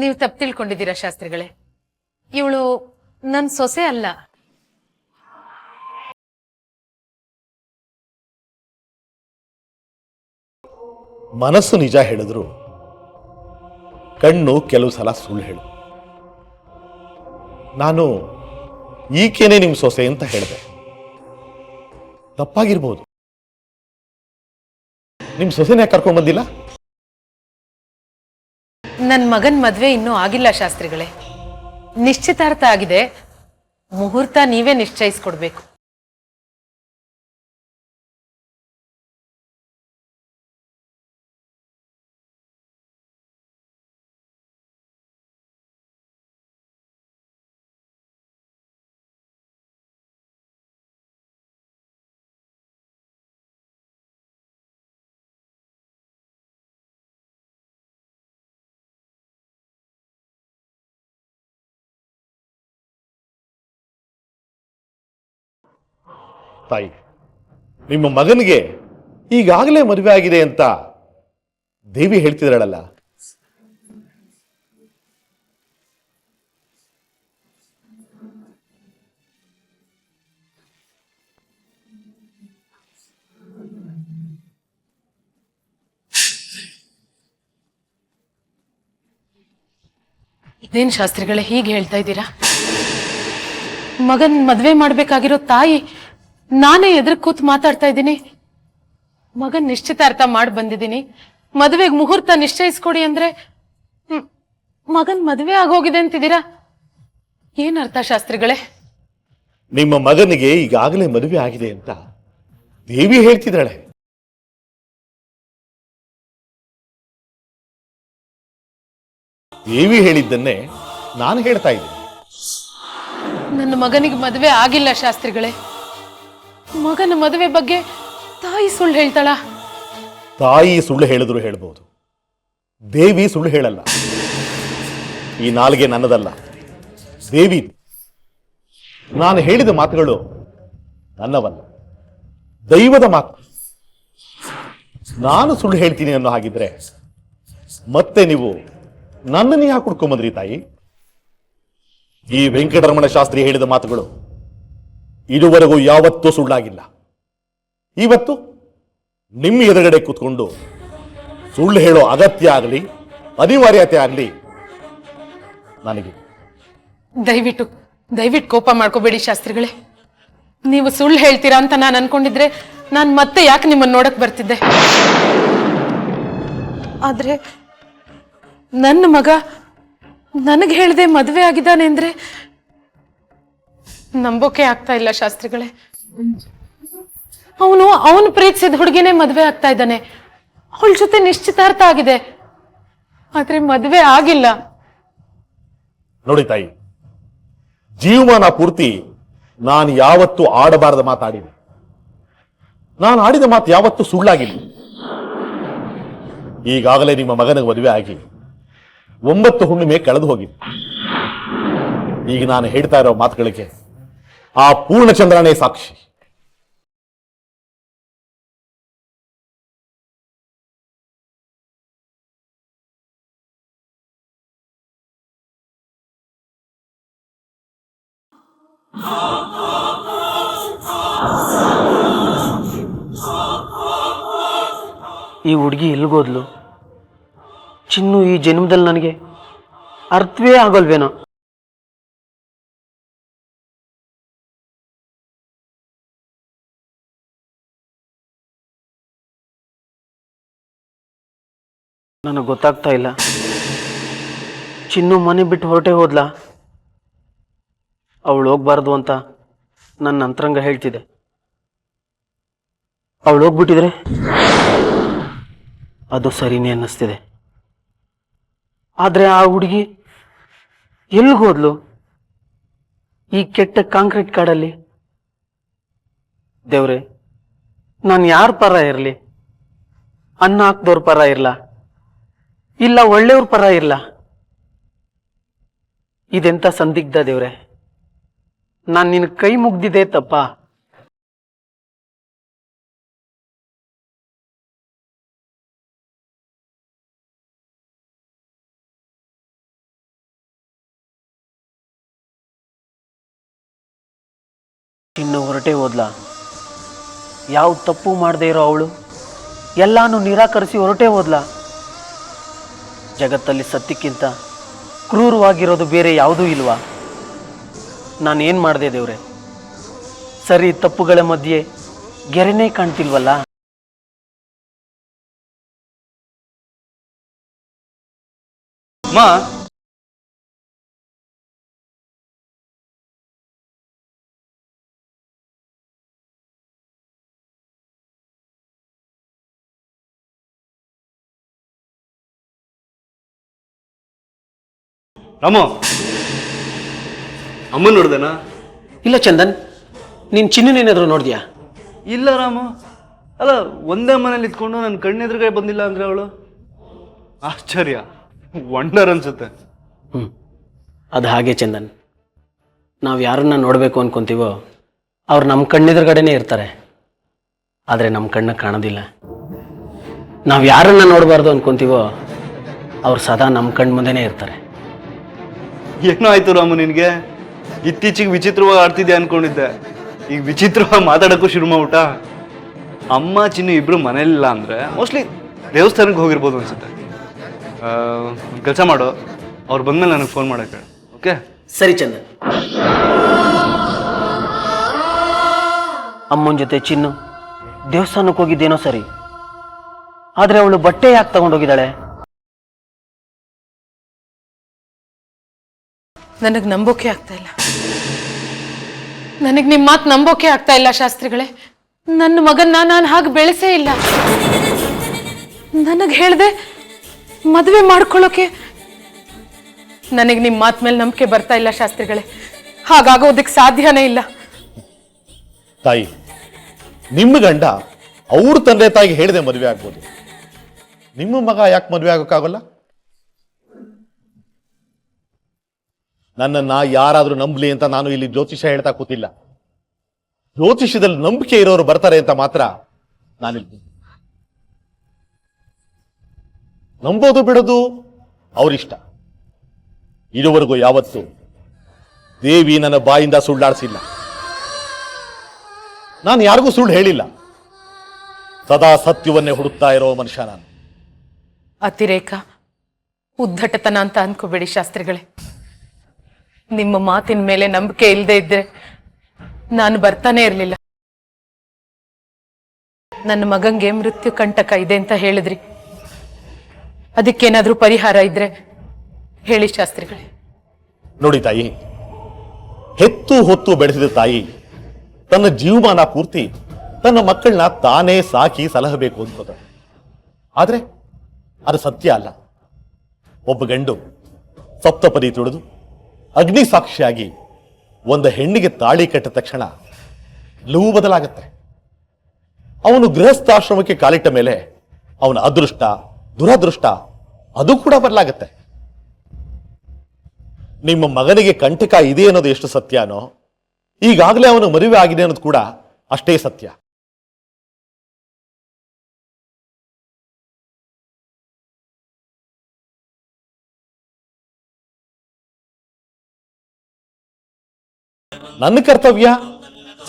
ನೀವು ತಪ್ಪು ತಿಳ್ಕೊಂಡಿದ್ದೀರಾ ಶಾಸ್ತ್ರಿಗಳೇ. ಇವಳು ನನ್ನ ಸೊಸೆ ಅಲ್ಲ. ಮನಸ್ಸು ನಿಜ ಹೇಳಿದ್ರು ಕಣ್ಣು ಕೆಲವು ಸಲ ಸುಳ್ಳು ಹೇಳು. ನಾನು ಈಕೆನೆ ನಿಮ್ಮ ಸೊಸೆ ಅಂತ ಹೇಳಿದೆ. ತಪ್ಪಾಗಿರ್ಬೋದು. ನಿಮ್ಮ ಸೊಸೆನೇ ಕರ್ಕೊಂಡ್ ಬಂದಿಲ್ಲ? ನನ್ನ ಮಗನ ಮದ್ವೆ ಇನ್ನೂ ಆಗಿಲ್ಲ ಶಾಸ್ತ್ರಿಗಳೇ. ನಿಶ್ಚಿತಾರ್ಥ ಆಗಿದೆ. ಮುಹೂರ್ತ ನೀವೇ ನಿಶ್ಚಯಿಸ್ಕೊಡ್ಬೇಕು. ತಾಯಿ, ನಿಮ್ಮ ಮಗನಿಗೆ ಈಗಾಗಲೇ ಮದುವೆ ಆಗಿದೆ ಅಂತ ದೇವಿ ಹೇಳ್ತಿದ್ದಾಳಲ್ಲ. ಇದೇನ್ ಶಾಸ್ತ್ರಿಗಳೇ ಹೀಗೆ ಹೇಳ್ತಾ ಇದ್ದೀರಾ? ಮಗನ್ ಮದ್ವೆ ಮಾಡ್ಬೇಕಾಗಿರೋ ತಾಯಿ ನಾನೇ ಎದುರು ಕೂತ್ ಮಾತಾಡ್ತಾ ಇದ್ದೀನಿ. ಮಗನ್ ನಿಶ್ಚಿತಾರ್ಥ ಮಾಡಿ ಬಂದಿದ್ದೀನಿ. ಮದುವೆಗೆ ಮುಹೂರ್ತ ನಿಶ್ಚಯಿಸ್ಕೊಡಿ ಅಂದ್ರೆ ಮಗನ್ ಮದುವೆ ಆಗೋಗಿದೆ ಅಂತಿದ್ದೀರಾ? ಏನ್ ಅರ್ಥ ಶಾಸ್ತ್ರಿಗಳೇ? ನಿಮ್ಮ ಮಗನಿಗೆ ಈಗಾಗಲೇ ಮದುವೆ ಆಗಿದೆ ಅಂತ ದೇವಿ ಹೇಳ್ತಿದ್ದಾಳೆ. ದೇವಿ ಹೇಳಿದ್ದನ್ನೇ ನಾನು ಹೇಳ್ತಾ ಇದ್ದೀನಿ. ನನ್ನ ಮಗನಿಗೆ ಮದುವೆ ಆಗಿಲ್ಲ ಶಾಸ್ತ್ರಿಗಳೇ. ಮಗನ ಮದುವೆ ಬಗ್ಗೆ ತಾಯಿ ಸುಳ್ಳು ಹೇಳ್ತಾಳ? ತಾಯಿ ಸುಳ್ಳು ಹೇಳಿದ್ರು ಹೇಳ್ಬೋದು, ದೇವಿ ಸುಳ್ಳು ಹೇಳಲ್ಲ. ಈ ನಾಲ್ಗೆ ನನ್ನದಲ್ಲ, ದೇವಿ. ನಾನು ಹೇಳಿದ ಮಾತುಗಳು ನನ್ನವಲ್ಲ, ದೈವದ ಮಾತು. ನಾನು ಸುಳ್ಳು ಹೇಳ್ತೀನಿ ಅನ್ನೋ ಹಾಗಿದ್ರೆ ಮತ್ತೆ ನೀವು ನನ್ನನ್ನೇ ಯಾಕೆ ಹುಡ್ಕೊಂಬಂದ್ರಿ ತಾಯಿ? ಈ ವೆಂಕಟರಮಣ ಶಾಸ್ತ್ರಿ ಹೇಳಿದ ಮಾತುಗಳು ಇದುವರೆಗೂ ಯಾವತ್ತೂ ಸುಳ್ಳಾಗಿಲ್ಲ. ಇವತ್ತು ನಿಮ್ಮ ಎದುರುಗಡೆ ಕೂತ್ಕೊಂಡು ಸುಳ್ಳು ಹೇಳೋ ಅಗತ್ಯ ಆಗಲಿ ಅನಿವಾರ್ಯತೆ ಆಗಲಿ ನನಗೆ. ದಯವಿಟ್ಟು ಕೋಪ ಮಾಡ್ಕೋಬೇಡಿ ಶಾಸ್ತ್ರಿಗಳೇ. ನೀವು ಸುಳ್ಳು ಹೇಳ್ತೀರಾ ಅಂತ ನಾನು ಅನ್ಕೊಂಡಿದ್ರೆ ನಾನು ಮತ್ತೆ ಯಾಕೆ ನಿಮ್ಮನ್ನು ನೋಡಕ್ ಬರ್ತಿದ್ದೆ? ಆದ್ರೆ ನನ್ನ ಮಗ ನನಗೆ ಹೇಳ್ದೆ ಮದುವೆ ಆಗಿದ್ದಾನೆ ಅಂದ್ರೆ ನಂಬೋಕೆ ಆಗ್ತಾ ಇಲ್ಲ ಶಾಸ್ತ್ರಿಗಳೇ. ಅವನು ಪ್ರೀತಿಸಿದ ಹುಡುಗಿನೇ ಮದುವೆ ಆಗ್ತಾ ಇದ್ದಾನೆ. ಅವಳ ಜೊತೆ ನಿಶ್ಚಿತಾರ್ಥ ಆಗಿದೆ, ಆದ್ರೆ ಮದುವೆ ಆಗಿಲ್ಲ. ನೋಡಿ ತಾಯಿ, ಜೀವಮಾನ ಪೂರ್ತಿ ನಾನು ಯಾವತ್ತೂ ಆಡಬಾರದ ಮಾತಾಡಿದೆ. ನಾನು ಆಡಿದ ಮಾತು ಯಾವತ್ತೂ ಸುಳ್ಳಾಗಿಲ್ಲ. ಈಗಾಗಲೇ ನಿಮ್ಮ ಮಗನಿಗೆ ಮದುವೆ ಆಗಿ 9 ಹುಣ್ಣಿಮೆ ಕಳೆದು ಹೋಗಿದೆ. ಈಗ ನಾನು ಹೇಳ್ತಾ ಇರೋ ಮಾತುಗಳಿಗೆ ಆ ಪೂರ್ಣಚಂದ್ರನೇ ಸಾಕ್ಷಿ. ಈ ಹುಡುಗಿ ಎಲ್ಗೋದ್ಲು? ಚಿನ್ನು ಈ ಜನ್ಮದಲ್ಲಿ ನನಗೆ ಅರ್ಥವೇ ಆಗೋಲ್ವೇನೋ. ನನಗೆ ಗೊತ್ತಾಗ್ತಾ ಇಲ್ಲ. ಚಿನ್ನು ಮನೆ ಬಿಟ್ಟು ಹೊರಟೆ ಹೋದ್ಲಾ? ಅವಳು ಹೋಗ್ಬಾರ್ದು ಅಂತ ನನ್ನ ಅಂತರಂಗ ಹೇಳ್ತಿದೆ. ಅವಳು ಹೋಗ್ಬಿಟ್ಟಿದ್ರೆ ಅದು ಸರಿನೇ ಅನ್ನಿಸ್ತಿದೆ. ಆದ್ರೆ ಆ ಹುಡುಗಿ ಎಲ್ಲಿಗೋದ್ಲು ಈ ಕೆಟ್ಟ ಕಾಂಕ್ರೀಟ್ ಕಾಡಲ್ಲಿ? ದೇವ್ರೆ, ನಾನು ಯಾರ ಪರ ಇರಲಿ? ಅನ್ನ ಹಾಕ್ದವ್ರ ಪರ ಇರ್ಲ, ಇಲ್ಲ ಒಳ್ಳೆಯವ್ರ ಪರ ಇರ್ಲ? ಇದೆಂತ ಸಂದಿಗ್ಧ ದೇವ್ರೆ. ನಾನು ನಿನ್ನ ಕೈ ಮುಗ್ದಿದೆ ತಪ್ಪ? ಇನ್ನು ಹೊರಟೇ ಹೋದ್ಲಾ? ಯಾವ ತಪ್ಪು ಮಾಡದೇ ಇರೋ ಅವಳು ಎಲ್ಲಾನು ನಿರಾಕರಿಸಿ ಹೊರಟೇ ಹೋದ್ಲಾ? ಜಗತ್ತಲ್ಲಿ ಸತ್ಯಕ್ಕಿಂತ ಕ್ರೂರವಾಗಿರೋದು ಬೇರೆ ಯಾವುದೂ ಇಲ್ವಾ? ನಾನೇನು ಮಾಡಿದೆ ದೇವ್ರೆ? ಸರಿ ತಪ್ಪುಗಳ ಮಧ್ಯೆ ಗೆರೆನೇ ಕಾಣ್ತಿಲ್ವಲ್ಲ. ಮಾ, ರಾಮು, ಅಮ್ಮ ನೋಡ್ದೇನಾ? ಇಲ್ಲ ಚಂದನ್, ನೀನು ಚಿನ್ನನೇನಾದರೂ ನೋಡಿದ್ಯಾ? ಇಲ್ಲ ರಾಮು. ಅಲ್ಲ, ಒಂದೇ ಮನೇಲಿ ಇದ್ಕೊಂಡು ನನ್ನ ಕಣ್ಣೆದುರುಗಡೆ ಬಂದಿಲ್ಲ ಅಂದ್ರೆ ಅವಳು ಆಶ್ಚರ್ಯ, ವಂಡರ್ ಅನ್ಸುತ್ತೆ. ಅದು ಹಾಗೆ ಚಂದನ್, ನಾವು ಯಾರನ್ನ ನೋಡಬೇಕು ಅನ್ಕೊಂತೀವೋ ಅವ್ರು ನಮ್ಮ ಕಣ್ಣೆದುರುಗಡೆನೇ ಇರ್ತಾರೆ, ಆದರೆ ನಮ್ಮ ಕಣ್ಣ ಕಾಣೋದಿಲ್ಲ. ನಾವು ಯಾರನ್ನ ನೋಡಬಾರ್ದು ಅನ್ಕೊಂತೀವೋ ಅವ್ರು ಸದಾ ನಮ್ಮ ಕಣ್ಣು ಮುಂದೆನೇ ಇರ್ತಾರೆ. ಏನೋ ಆಯ್ತು ರಾಮು ನಿನಗೆ? ಇತ್ತೀಚೆಗೆ ವಿಚಿತ್ರವಾಗಿ ಆಡ್ತಿದ್ಯಾ ಅನ್ಕೊಂಡಿದ್ದೆ, ಈಗ ವಿಚಿತ್ರವಾಗಿ ಮಾತಾಡೋಕ್ಕೂ ಶುರು ಮಾಡ್ಬಿಟ್ಟ. ಅಮ್ಮ ಚಿನ್ನು ಇಬ್ರು ಮನೇಲಿಲ್ಲ ಅಂದ್ರೆ ಮೋಸ್ಟ್ಲಿ ದೇವಸ್ಥಾನಕ್ಕೆ ಹೋಗಿರ್ಬೋದು ಅನ್ಸುತ್ತೆ. ಕೆಲಸ ಮಾಡು, ಅವ್ರು ಬಂದ್ಮೇಲೆ ನನಗೆ ಫೋನ್ ಮಾಡೋಕೆ. ಓಕೆ? ಸರಿ ಚಂದನ್. ಅಮ್ಮನ ಜೊತೆ ಚಿನ್ನು ದೇವಸ್ಥಾನಕ್ಕೆ ಹೋಗಿದ್ದೇನೋ ಸರಿ, ಆದರೆ ಅವಳು ಬಟ್ಟೆ ಯಾಕೆ ತಗೊಂಡೋಗಿದ್ದಾಳೆ? ನನಗೆ ನಂಬೋಕೆ ಆಗ್ತಾ ಇಲ್ಲ. ನನಗೆ ನಿಮ್ಮ ಮಾತು ನಂಬೋಕೆ ಆಗ್ತಾ ಇಲ್ಲ ಶಾಸ್ತ್ರಿಗಳೇ. ನನ್ನ ಮಗನ್ನ ನಾನು ಹಾಗೆ ಬೆಳೆಸೇ ಇಲ್ಲ. ನನಗೆ ಹೇಳ್ದೆ ಮದುವೆ ಮಾಡ್ಕೊಳ್ಳೋಕೆ ನನಗೆ ನಿಮ್ಮ ಮಾತು ಮೇಲೆ ನಂಬಿಕೆ ಬರ್ತಾ ಇಲ್ಲ ಶಾಸ್ತ್ರಿಗಳೇ. ಹಾಗಾಗೋದಕ್ಕೆ ಸಾಧ್ಯನೇ ಇಲ್ಲ. ತಾಯಿ, ನಿಮ್ಮ ಗಂಡ ಅವ್ರ ತಂದೆ ತಾಯಿಗೆ ಹೇಳಿದೆ ಮದುವೆ ಆಗ್ಬೋದು, ನಿಮ್ಮ ಮಗ ಯಾಕೆ ಮದುವೆ ಆಗೋಕ್ಕಾಗಲ್ಲ? ನನ್ನನ್ನ ಯಾರಾದ್ರೂ ನಂಬಲಿ ಅಂತ ನಾನು ಇಲ್ಲಿ ಜ್ಯೋತಿಷ್ಯ ಹೇಳ್ತಾ ಕೂತಿಲ್ಲ. ಜ್ಯೋತಿಷ್ಯದಲ್ಲಿ ನಂಬಿಕೆ ಇರೋರು ಬರ್ತಾರೆ ಅಂತ ಮಾತ್ರ ನಾನಿಲ್ಲಿ. ನಂಬೋದು ಬಿಡೋದು ಅವರಿಷ್ಟ. ಇದುವರೆಗೂ ಯಾವತ್ತು ದೇವಿ ನನ್ನ ಬಾಯಿಂದ ಸುಳ್ಳಾಡಿಸಿಲ್ಲ. ನಾನು ಯಾರಿಗೂ ಸುಳ್ಳು ಹೇಳಿಲ್ಲ. ಸದಾ ಸತ್ಯವನ್ನೇ ಹುಡುಕ್ತಾ ಇರೋ ಮನುಷ್ಯ ನಾನು. ಅತಿರೇಕ, ಉದ್ದಟತನ ಅಂತ ಅನ್ಕೋಬೇಡಿ ಶಾಸ್ತ್ರಿಗಳೇ. ನಿಮ್ಮ ಮಾತಿನ ಮೇಲೆ ನಂಬಿಕೆ ಇಲ್ಲದೆ ಇದ್ರೆ ನಾನು ಬರ್ತಾನೆ ಇರಲಿಲ್ಲ. ನನ್ನ ಮಗಂಗೆ ಮೃತ್ಯು ಕಂಟಕ ಇದೆ ಅಂತ ಹೇಳಿದ್ರಿ, ಅದಕ್ಕೇನಾದ್ರೂ ಪರಿಹಾರ ಇದ್ರೆ ಹೇಳಿ ಶಾಸ್ತ್ರಿಗಳೇ. ನೋಡಿ ತಾಯಿ, ಹೆತ್ತು ಹೊತ್ತು ಬೆಳೆಸಿದ ತಾಯಿ ತನ್ನ ಜೀವಮಾನ ಪೂರ್ತಿ ತನ್ನ ಮಕ್ಕಳನ್ನ ತಾನೇ ಸಾಕಿ ಸಲಹಬೇಕು ಅನ್ಕೋತ. ಆದ್ರೆ ಅದು ಸತ್ಯ ಅಲ್ಲ. ಒಬ್ಬ ಗಂಡು ಸಪ್ತಪದಿ ತುಳಿದು ಅಗ್ನಿ ಸಾಕ್ಷಿಯಾಗಿ ಒಂದು ಹೆಣ್ಣಿಗೆ ತಾಳಿ ಕಟ್ಟಿದ ತಕ್ಷಣ ಲವು ಬದಲಾಗತ್ತೆ. ಅವನು ಗೃಹಸ್ಥಾಶ್ರಮಕ್ಕೆ ಕಾಲಿಟ್ಟ ಮೇಲೆ ಅವನ ಅದೃಷ್ಟ ದುರದೃಷ್ಟ ಅದು ಕೂಡ ಬದಲಾಗತ್ತೆ. ನಿಮ್ಮ ಮಗನಿಗೆ ಕಂಟಕ ಇದೆ ಅನ್ನೋದು ಎಷ್ಟು ಸತ್ಯನೋ, ಈಗಾಗಲೇ ಅವನು ಮದುವೆ ಆಗಿದೆ ಅನ್ನೋದು ಕೂಡ ಅಷ್ಟೇ ಸತ್ಯ. ನನ್ನ ಕರ್ತವ್ಯ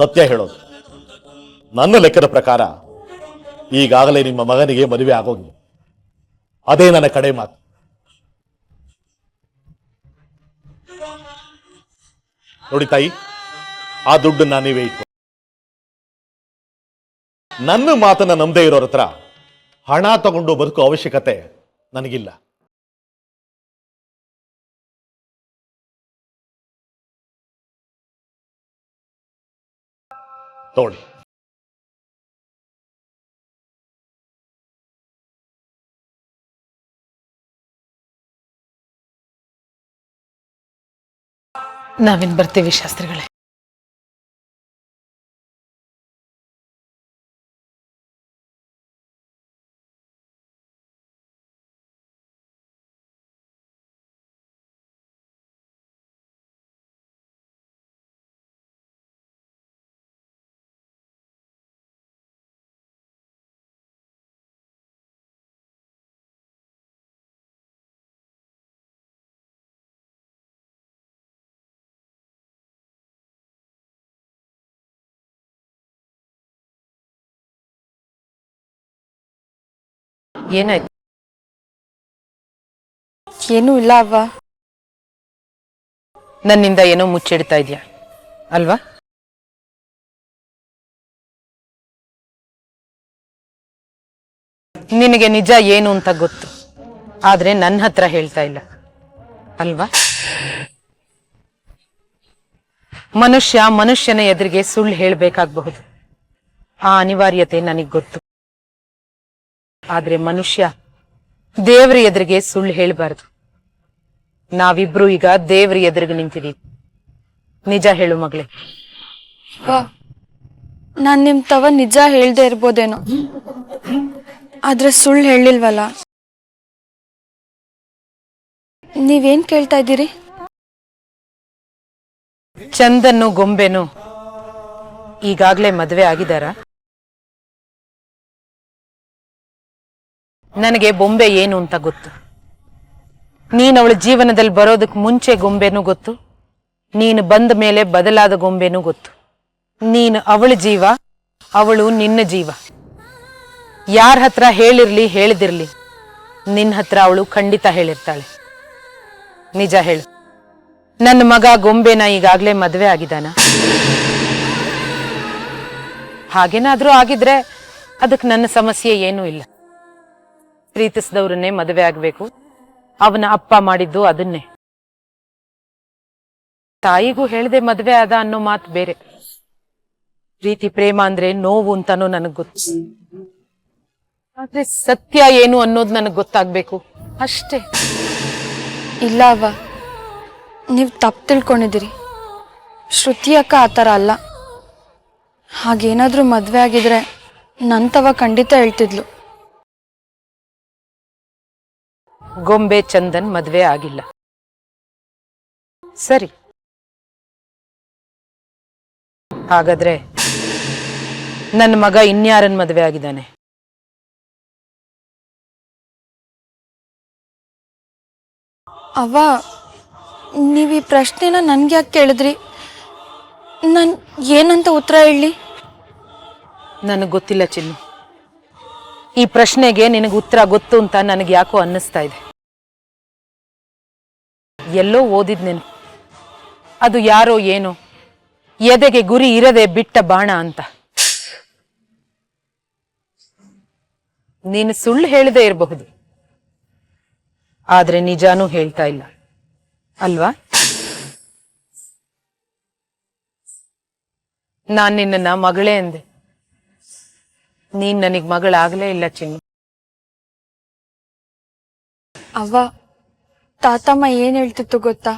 ಸತ್ಯ ಹೇಳೋದು. ನನ್ನ ಲೆಕ್ಕದ ಪ್ರಕಾರ ಈಗಾಗಲೇ ನಿಮ್ಮ ಮಗನಿಗೆ ಮದುವೆ ಆಗೋಗಿದೆ. ಅದೇ ನನ್ನ ಕಡೆ ಮಾತು. ನೋಡಿ ತಾಯಿ, ಆ ದುಡ್ಡನ್ನ ನೀವೇ ಇಟ್ಕೊ. ನನ್ನ ಮಾತನ್ನ ನಂಬದೇ ಇರೋರ ಹತ್ರ ಹಣ ತಗೊಂಡು ಬದುಕೋ ಅವಶ್ಯಕತೆ ನನಗಿಲ್ಲ. ತೋಳಿ. ನಾವಿನ್ ಬರ್ತೀವಿ ಶಾಸ್ತ್ರಿಗಳೇ. ಏನಾಯ್ತು? ಏನೂ ಇಲ್ಲ ಅವ್ವ. ನನ್ನಿಂದ ಏನೋ ಮುಚ್ಚಿಡ್ತಾ ಇದೆಯಾ ಅಲ್ವಾ? ನಿನಗೆ ನಿಜ ಏನು ಅಂತ ಗೊತ್ತು, ಆದ್ರೆ ನನ್ನ ಹತ್ರ ಹೇಳ್ತಾ ಇಲ್ಲ ಅಲ್ವಾ? ಮನುಷ್ಯನ ಎದುರಿಗೆ ಸುಳ್ಳು ಹೇಳ್ಬೇಕಾಗಬಹುದು, ಆ ಅನಿವಾರ್ಯತೆ ನನಗೆ ಗೊತ್ತು. ಆದ್ರೆ ಮನುಷ್ಯ ದೇವ್ರ ಎದುರಿಗೆ ಸುಳ್ಳು ಹೇಳ್ಬಾರ್ದು. ನಾವಿಬ್ರು ಈಗ ದೇವ್ರ ಎದುರಿಗೆ ನಿಂತಿದೀವಿ. ನಿಜ ಹೇಳು ಮಗಳೇ. ಅವ್ವ, ನಾನ್ ನಿಮ್ ತವ ನಿಜ ಹೇಳ್ದೆ ಇರ್ಬೋದೇನೋ, ಆದ್ರೆ ಸುಳ್ಳು ಹೇಳಿಲ್ವಲ್ಲ. ನೀವೇನ್ ಕೇಳ್ತಾ ಇದ್ದೀರಿ? ಚಂದನ್ನು ಗೊಂಬೆನು ಈಗಾಗ್ಲೇ ಮದುವೆ ಆಗಿದಾರ? ನನಗೆ ಬೊಂಬೆ ಏನು ಅಂತ ಗೊತ್ತು. ನೀನು ಅವಳ ಜೀವನದಲ್ಲಿ ಬರೋದಕ್ಕೆ ಮುಂಚೆ ಗೊಂಬೆನೂ ಗೊತ್ತು, ನೀನು ಬಂದ ಮೇಲೆ ಬದಲಾದ ಗೊಂಬೆನೂ ಗೊತ್ತು. ನೀನು ಅವಳ ಜೀವ, ಅವಳು ನಿನ್ನ ಜೀವ. ಯಾರ ಹತ್ರ ಹೇಳಿರ್ಲಿ ಹೇಳಿದಿರ್ಲಿ, ನಿನ್ನ ಹತ್ರ ಅವಳು ಖಂಡಿತ ಹೇಳಿರ್ತಾಳೆ. ನಿಜ ಹೇಳು, ನನ್ನ ಮಗ ಗೊಂಬೆನ ಈಗಾಗ್ಲೇ ಮದುವೆ ಆಗಿದಾನ? ಹಾಗೇನಾದ್ರೂ ಆಗಿದ್ರೆ ಅದಕ್ಕೆ ನನ್ನ ಸಮಸ್ಯೆ ಏನೂ ಇಲ್ಲ. ಪ್ರೀತಿಸಿದವ್ರನ್ನೇ ಮದುವೆ ಆಗ್ಬೇಕು, ಅವನ ಅಪ್ಪ ಮಾಡಿದ್ದು ಅದನ್ನೇ. ತಾಯಿಗೂ ಹೇಳ್ದೆ ಮದುವೆ ಆದ ಅನ್ನೋ ಮಾತು ಬೇರೆ. ಪ್ರೀತಿ ಪ್ರೇಮ ಅಂದ್ರೆ ನೋವು ಅಂತಾನೋ ನನಗ್ ಗೊತ್ತು, ಆದ್ರೆ ಸತ್ಯ ಏನು ಅನ್ನೋದು ನನಗ್ ಗೊತ್ತಾಗ್ಬೇಕು ಅಷ್ಟೇ. ಇಲ್ಲ ಅವ್ವ, ನೀವು ತಪ್ಪು ತಿಳ್ಕೊಂಡಿದ್ದೀರಿ. ಶ್ರುತಿ ಅಕ್ಕ ಆ ಥರ ಅಲ್ಲ. ಹಾಗೇನಾದ್ರೂ ಮದುವೆ ಆಗಿದ್ರೆ ನನ್ನ ತವ ಖಂಡಿತ ಹೇಳ್ತಿದ್ಲು. ಗೊಂಬೆ ಚಂದನ್ ಮದ್ವೆ ಆಗಿಲ್ಲ, ಸರಿ. ಹಾಗಾದ್ರೆ ನನ್ನ ಮಗ ಇನ್ಯಾರನ್ ಮದ್ವೆ ಆಗಿದ್ದಾನೆ? ಅವ್ವ, ನೀವು ಈ ಪ್ರಶ್ನೆನ ನನ್ಗೆ ಯಾಕೆ ಕೇಳಿದ್ರಿ? ನಾನು ಏನಂತ ಉತ್ತರ ಹೇಳಿ? ನನಗೆ ಗೊತ್ತಿಲ್ಲ ಚಿನ್ನು. ಈ ಪ್ರಶ್ನೆಗೆ ನಿನಗೆ ಉತ್ತರ ಗೊತ್ತು ಅಂತ ನನಗೆ ಯಾಕೋ ಅನ್ನಿಸ್ತಾ ಇದೆ. ಎಲ್ಲೋ ಓದಿದ್ ನೆನಪು, ಅದು ಯಾರೋ ಏನೋ ಎದೆಗೆ ಗುರಿ ಇರದೆ ಬಿಟ್ಟ ಬಾಣ ಅಂತ. ನೀನು ಸುಳ್ಳು ಹೇಳದೆ ಇರಬಹುದು, ಆದ್ರೆ ನಿಜಾನೂ ಹೇಳ್ತಾ ಇಲ್ಲ ಅಲ್ವಾ? ನಾನ್ ನಿನ್ನ ಮಗಳೇ ಅಂದೆ, ನೀನ್ ನನಗ್ ಮಗಳಾಗಲೇ ಇಲ್ಲ ಚಿನ್ನು. ಅವ್ವ, ತಾತಮ್ಮ ಏನ್ ಹೇಳ್ತಿತ್ತು ಗೊತ್ತಾ?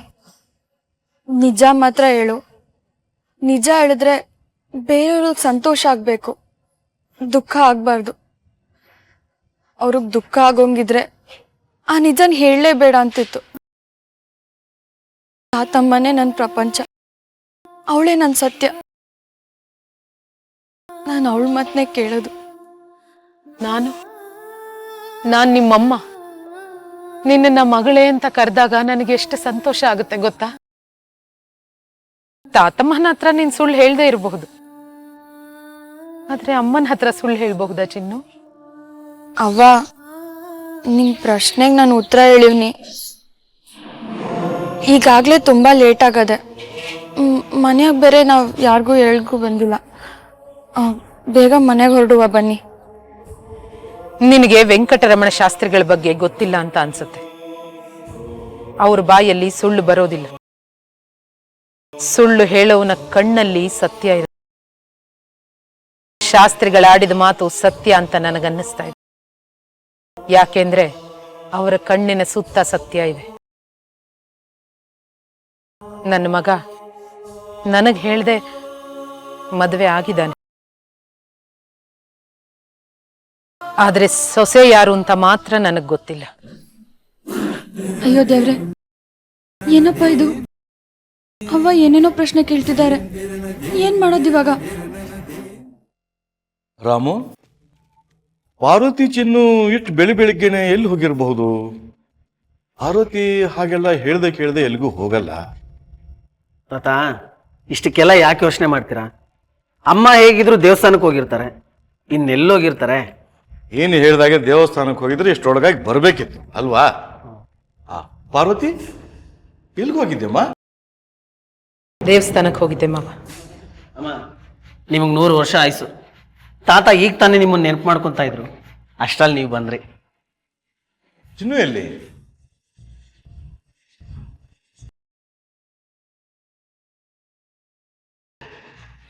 ನಿಜ ಮಾತ್ರ ಹೇಳು. ನಿಜ ಹೇಳಿದ್ರೆ ಬೇರೆಯವ್ರಿಗೆ ಸಂತೋಷ ಆಗ್ಬೇಕು, ದುಃಖ ಆಗ್ಬಾರ್ದು. ಅವ್ರಿಗೆ ದುಃಖ ಆಗೋಂಗಿದ್ರೆ ಆ ನಿಜನ್ ಹೇಳಲೇಬೇಡ ಅಂತಿತ್ತು. ತಾತಮ್ಮನೇ ನನ್ನ ಪ್ರಪಂಚ, ಅವಳೇ ನನ್ನ ಸತ್ಯ. ನಾನು ಅವಳ ಮಾತನ್ನೇ ಕೇಳೋದು. ನಾನು ನಿಮ್ಮಮ್ಮ ನಿನ್ನ ಮಗಳೇ ಅಂತ ಕರೆದಾಗ ನನಗೆ ಎಷ್ಟು ಸಂತೋಷ ಆಗುತ್ತೆ ಗೊತ್ತಾ? ತಾತಮ್ಮನ ಹತ್ರ ನೀನ್ ಸುಳ್ಳು ಹೇಳ್ದೆ ಇರಬಹುದು, ಆದ್ರೆ ಅಮ್ಮನ ಹತ್ರ ಸುಳ್ಳು ಹೇಳ್ಬಹುದಾ ಚಿನ್ನು? ಅವ್ವ, ನಿಮ್ ಪ್ರಶ್ನೆಗೆ ನಾನು ಉತ್ತರ ಹೇಳಿವ್ನಿ. ಈಗಾಗ್ಲೇ ತುಂಬಾ ಲೇಟ್ ಆಗದೆ. ಮನೆಯಾಗ ಬೇರೆ ನಾವು ಯಾರಿಗೂ ಹೇಳ್ಗೂ ಬಂದಿಲ್ಲ. ಬೇಗ ಮನೆಗೆ ಹೊರಡುವ ಬನ್ನಿ. ನಿನಗೆ ವೆಂಕಟರಮಣ ಶಾಸ್ತ್ರಿಗಳ ಬಗ್ಗೆ ಗೊತ್ತಿಲ್ಲ ಅಂತ ಅನ್ಸುತ್ತೆ. ಅವ್ರ ಬಾಯಲ್ಲಿ ಸುಳ್ಳು ಬರೋದಿಲ್ಲ. ಸುಳ್ಳು ಹೇಳೋವನ ಕಣ್ಣಲ್ಲಿ ಸತ್ಯ ಇದೆ. ಶಾಸ್ತ್ರಿಗಳಾಡಿದ ಮಾತು ಸತ್ಯ ಅಂತ ನನಗನ್ನಿಸ್ತಾ ಇದೆ. ಯಾಕೆಂದ್ರೆ ಅವರ ಕಣ್ಣಿನ ಸುತ್ತ ಸತ್ಯ ಇದೆ. ನನ್ನ ಮಗ ನನಗ್ ಹೇಳ್ದೆ ಮದುವೆ ಆಗಿದ್ದಾನೆ, ಆದ್ರೆ ಸೊಸೆ ಯಾರು ಅಂತ ಮಾತ್ರ ನನಗ್ ಗೊತ್ತಿಲ್ಲ. ಅಯ್ಯೋ ದೇವ್ರೆ, ಏನಪ್ಪ ಇದು? ಅವ್ವ ಏನೇನೋ ಪ್ರಶ್ನೆ ಕೇಳ್ತಿದ್ದಾರೆ, ಏನ್ ಮಾಡೋದಿವಾಗ? ರಾಮು, ಪಾರ್ವತಿ ಚಿನ್ನು ಇಷ್ಟು ಬೆಳಿಗ್ಗೆನೆ ಎಲ್ಲಿ ಹೋಗಿರಬಹುದು? ಪಾರ್ವತಿ ಹಾಗೆಲ್ಲ ಹೇಳ್ದೆ ಕೇಳ್ದೆ ಎಲ್ಲಿಗೂ ಹೋಗಲ್ಲ. ತಾತ, ಇಷ್ಟಕ್ಕೆಲ್ಲ ಯಾಕೆ ಯೋಚನೆ ಮಾಡ್ತೀರಾ? ಅಮ್ಮ ಹೇಗಿದ್ರು ದೇವಸ್ಥಾನಕ್ಕೆ ಹೋಗಿರ್ತಾರೆ, ಇನ್ನೆಲ್ಲೋಗಿರ್ತಾರೆ. ಏನು ಹೇಳಿದಾಗೆ ದೇವಸ್ಥಾನಕ್ಕೆ ಹೋಗಿದ್ರೆ ಇಷ್ಟೊಳಗಾಗಿ ಬರಬೇಕಿತ್ತು ಅಲ್ವಾ? ಪಾರ್ವತಿ ಎಲ್ಲಿಗೆ ಹೋಗಿದ್ದೆಮ್ಮ? ದೇವಸ್ಥಾನಕ್ಕೆ ಹೋಗಿದ್ದೆ ಮಾವ. ಅಮ್ಮ, ನಿಮಗೆ 100 ವರ್ಷ ಆಯ್ಸು. ತಾತ ಈಗ ತಾನೇ ನಿಮ್ಮನ್ನು ನೆನಪು ಮಾಡ್ಕೊತಾ ಇದ್ರು, ಅಷ್ಟರಲ್ಲಿ ನೀವು ಬಂದ್ರಿ. ಚಿನ್ನು ಎಲ್ಲಿ?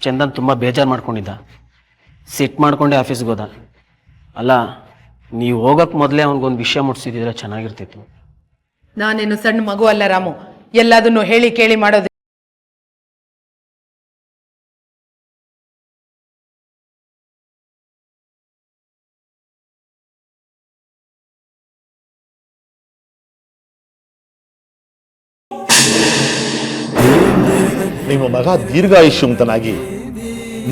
ಚಂದನ್ ತುಂಬ ಬೇಜಾರು ಮಾಡ್ಕೊಂಡಿದ್ದ, ಸಿಟ್ ಮಾಡ್ಕೊಂಡೆ ಆಫೀಸ್ಗೆ ಹೋದ. ಅಲ್ಲ, ನೀವು ಹೋಗಕ್ಕೆ ಮೊದಲೇ ಅವನಿಗೊಂದು ವಿಷಯ ಮುಟ್ಸಿದ್ರೆ ಚೆನ್ನಾಗಿರ್ತಿತ್ತು. ನಾನೇನು ಸಣ್ಣ ಮಗು ಅಲ್ಲ ರಾಮು, ಎಲ್ಲದನ್ನು ಹೇಳಿ ಕೇಳಿ ಮಾಡೋದು. ನಿಮ್ಮ ಮಗ ದೀರ್ಘಾಯುಷ್ಯವಂತನಾಗಿ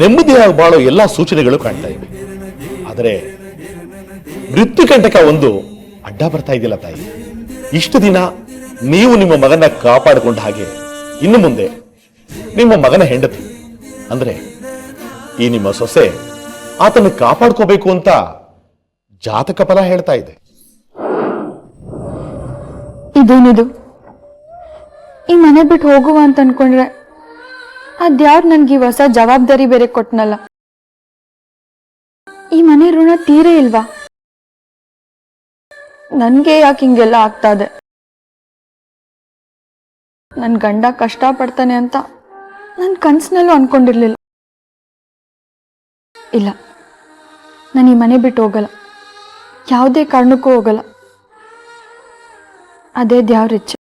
ನೆಮ್ಮದಿಯಾಗಿ ಬಾಳೋ ಎಲ್ಲ ಸೂಚನೆಗಳು ಕಾಣ್ತಾ ಇವೆ. ಆದರೆ ಮೃತ್ಯುಕಂಟಕ ಒಂದು ಅಡ್ಡ ಬರ್ತಾ ಇದೆಯಲ್ಲ ತಾಯಿ. ಇಷ್ಟು ದಿನ ನೀವು ನಿಮ್ಮ ಮಗನ ಕಾಪಾಡಿಕೊಂಡ ಹಾಗೆ ಇನ್ನು ಮುಂದೆ ನಿಮ್ಮ ಮಗನ ಹೆಂಡತಿ ಅಂದ್ರೆ ಈ ನಿಮ್ಮ ಸೊಸೆ ಆತನ ಕಾಪಾಡ್ಕೋಬೇಕು ಅಂತ ಜಾತಕ ಫಲ ಹೇಳ್ತಾ ಇದೆ. ಇದೇನಿದು? ಈ ಮನೆ ಬಿಟ್ಟು ಹೋಗುವ ಅಂತ ಅನ್ಕೊಂಡ್ರೆ ಅದ್ಯಾರು ನನ್ಗೆ ಈ ಹೊಸ ಜವಾಬ್ದಾರಿ ಬೇರೆ ಕೊಟ್ನಲ್ಲ. ಈ ಮನೆ ಋಣ ತೀರೇ ಇಲ್ವಾ? ನನ್ಗೆ ಯಾಕೆ ಹಿಂಗೆಲ್ಲ ಆಗ್ತಾ ಇದೆ? ನನ್ ಗಂಡ ಕಷ್ಟ ಪಡ್ತಾನೆ ಅಂತ ನನ್ ಕನ್ಸಿನಲ್ಲೂ ಅನ್ಕೊಂಡಿರ್ಲಿಲ್ಲ. ಇಲ್ಲ, ನಾನು ಈ ಮನೆ ಬಿಟ್ಟು ಹೋಗಲ್ಲ, ಯಾವುದೇ ಕಾರಣಕ್ಕೂ ಹೋಗಲ್ಲ. ಅದೇ ದೇವ್ರ ಇಚ್ಛೆ.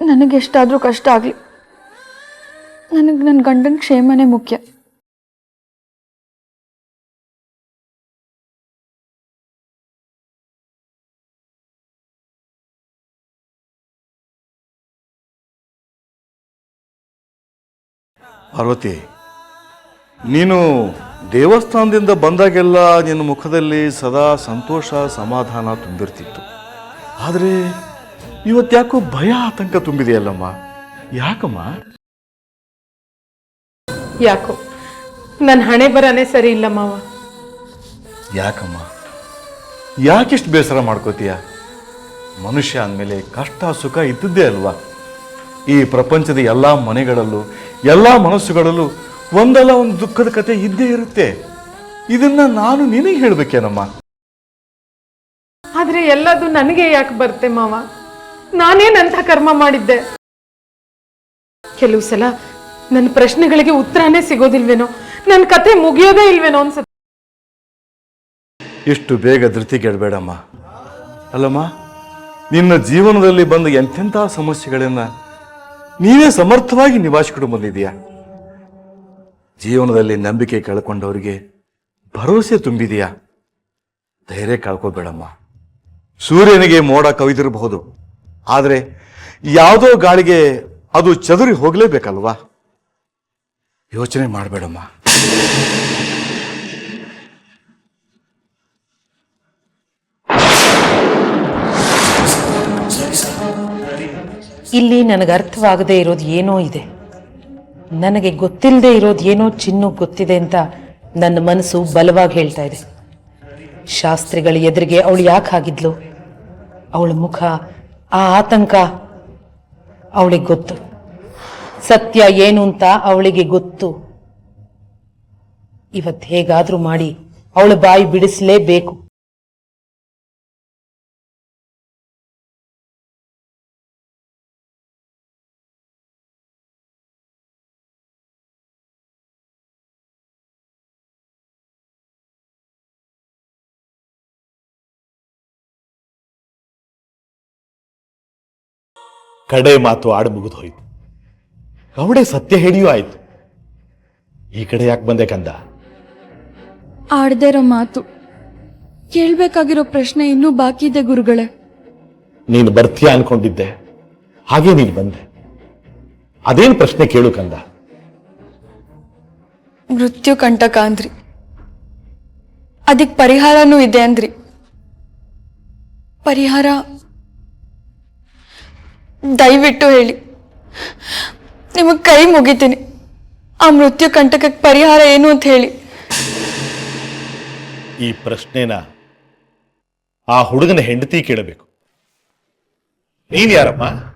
ನನಗೆಷ್ಟಾದ್ರೂ ಕಷ್ಟ ಆಗ್ಲಿ, ನನಗೆ ನನ್ನ ಗಂಡನ ಕ್ಷೇಮನೇ ಮುಖ್ಯ. ಪಾರ್ವತಿ, ನೀನು ದೇವಸ್ಥಾನದಿಂದ ಬಂದಾಗೆಲ್ಲ ನಿನ್ನ ಮುಖದಲ್ಲಿ ಸದಾ ಸಂತೋಷ ಸಮಾಧಾನ ತುಂಬಿರ್ತಿತ್ತು. ಆದರೆ ಇವತ್ತ್ಯಾಕೋ ಭಯ ಆತಂಕ ತುಂಬಿದೆಯಲ್ಲಮ್ಮ? ಯಾಕಮ್ಮ? ಯಾಕೋ ನನ್ನ ಹಣೆ ಬರನೇ ಸರಿ ಇಲ್ಲ ಮಾವ. ಯಾಕಮ್ಮ? ಯಾಕಿಷ್ಟು ಬೇಸರ ಮಾಡ್ಕೋತೀಯ? ಮನುಷ್ಯ ಅಂದಮೇಲೆ ಕಷ್ಟ ಸುಖ ಇದ್ದದ್ದೇ ಅಲ್ವಾ? ಈ ಪ್ರಪಂಚದ ಎಲ್ಲ ಮನೆಗಳಲ್ಲೂ ಎಲ್ಲ ಮನಸ್ಸುಗಳಲ್ಲೂ ಒಂದಲ್ಲ ಒಂದು ದುಃಖದ ಕತೆ ಇದ್ದೇ ಇರುತ್ತೆ. ಇದನ್ನ ನಾನು ನಿನಗೆ ಹೇಳ್ಬೇಕೇನಮ್ಮ? ಆದ್ರೆ ಎಲ್ಲದು ನನಗೆ ಯಾಕೆ ಬರುತ್ತೆ ಮಾವ? ನಾನೇನಂತ ಕರ್ಮ ಮಾಡಿದ್ದೆ? ಕೆಲವು ಸಲ ನನ್ನ ಪ್ರಶ್ನೆಗಳಿಗೆ ಉತ್ತರನೇ ಸಿಗೋದಿಲ್ವೇನೋ, ನನ್ನ ಕತೆ ಮುಗಿಯೋದೇ ಇಲ್ವೇನೋ ಅನ್ಸುತ್ತೆ. ಇಷ್ಟು ಬೇಗ ಧೃತಿಗೆಡಬೇಡಮ್ಮ. ಅಲ್ಲಮ್ಮ, ನಿನ್ನ ಜೀವನದಲ್ಲಿ ಬಂದ ಎಂತೆಂಥ ಸಮಸ್ಯೆಗಳನ್ನ ನೀವೇ ಸಮರ್ಥವಾಗಿ ನಿಭಾಯಿಸಿಕೊಂಡು ಬಂದಿದೀಯ. ಜೀವನದಲ್ಲಿ ನಂಬಿಕೆ ಕಳ್ಕೊಂಡವರಿಗೆ ಭರವಸೆ ತುಂಬಿದೀಯಾ. ಧೈರ್ಯ ಕಳ್ಕೋಬೇಡಮ್ಮ. ಸೂರ್ಯನಿಗೆ ಮೋಡ ಕವಿದಿರಬಹುದು, ಆದರೆ ಯಾವುದೋ ಗಾಳಿಗೆ ಅದು ಚದುರಿ ಹೋಗಲೇಬೇಕಲ್ವಾ? ಯೋಚನೆ ಮಾಡಬೇಡಮ್ಮ. ಇಲ್ಲಿ ನನಗೆ ಅರ್ಥವಾಗದೇ ಇರೋದು ಏನೋ ಇದೆ. ನನಗೆ ಗೊತ್ತಿಲ್ಲದೆ ಇರೋದು ಏನೋ ಚಿನ್ನು ಗೊತ್ತಿದೆ ಅಂತ ನನ್ನ ಮನಸ್ಸು ಬಲವಾಗಿ ಹೇಳ್ತಾ ಇದೆ. ಶಾಸ್ತ್ರಿಗಳ ಎದುರಿಗೆ ಅವಳು ಯಾಕೆ ಆಗಿದ್ಲು? ಅವಳ ಮುಖ, ಆ ಆತಂಕ ಅವಳಿಗೆ ಗೊತ್ತು. ಸತ್ಯ ಏನು ಅಂತ ಅವಳಿಗೆ ಗೊತ್ತು. ಇವತ್ತು ಹೇಗಾದ್ರೂ ಮಾಡಿ ಅವಳ ಬಾಯಿ ಬಿಡಿಸಲೇಬೇಕು. ಕಡೆ ಮಾತು ಆಡು ಮುಗಿದು ಹೋಯ್ತು. ಅವಳೇ ಸತ್ಯ ಹೇಳಿಯೂ ಆಯ್ತು. ಈ ಕಡೆ ಯಾಕೆ ಬಂದೆ ಕಂದ? ಆಡ್ದೇ ಇರೋ ಮಾತು, ಕೇಳ್ಬೇಕಾಗಿರೋ ಪ್ರಶ್ನೆ ಇನ್ನೂ ಬಾಕಿ ಇದೆ ಗುರುಗಳೇ. ನೀನು ಬರ್ತೀಯ ಅನ್ಕೊಂಡಿದ್ದೆ, ಹಾಗೆ ನೀನು ಬಂದೆ. ಅದೇನು ಪ್ರಶ್ನೆ ಕೇಳು ಕಂದ? ಮೃತ್ಯು ಕಂಟಕ ಅಂದ್ರಿ, ಅದಕ್ಕೆ ಪರಿಹಾರನೂ ಇದೆ ಅಂದ್ರಿ. ಪರಿಹಾರ ದಯವಿಟ್ಟು ಹೇಳಿ, ನಿಮಗೆ ಕೈ ಮುಗಿತೀನಿ. ಆ ಮೃತ್ಯು ಕಂಟಕಕ್ಕೆ ಪರಿಹಾರ ಏನು ಅಂತ ಹೇಳಿ. ಈ ಪ್ರಶ್ನೆನ ಆ ಹುಡುಗನ ಹೆಂಡತಿ ಕೇಳಬೇಕು. ನೀನ್ ಯಾರಮ್ಮ?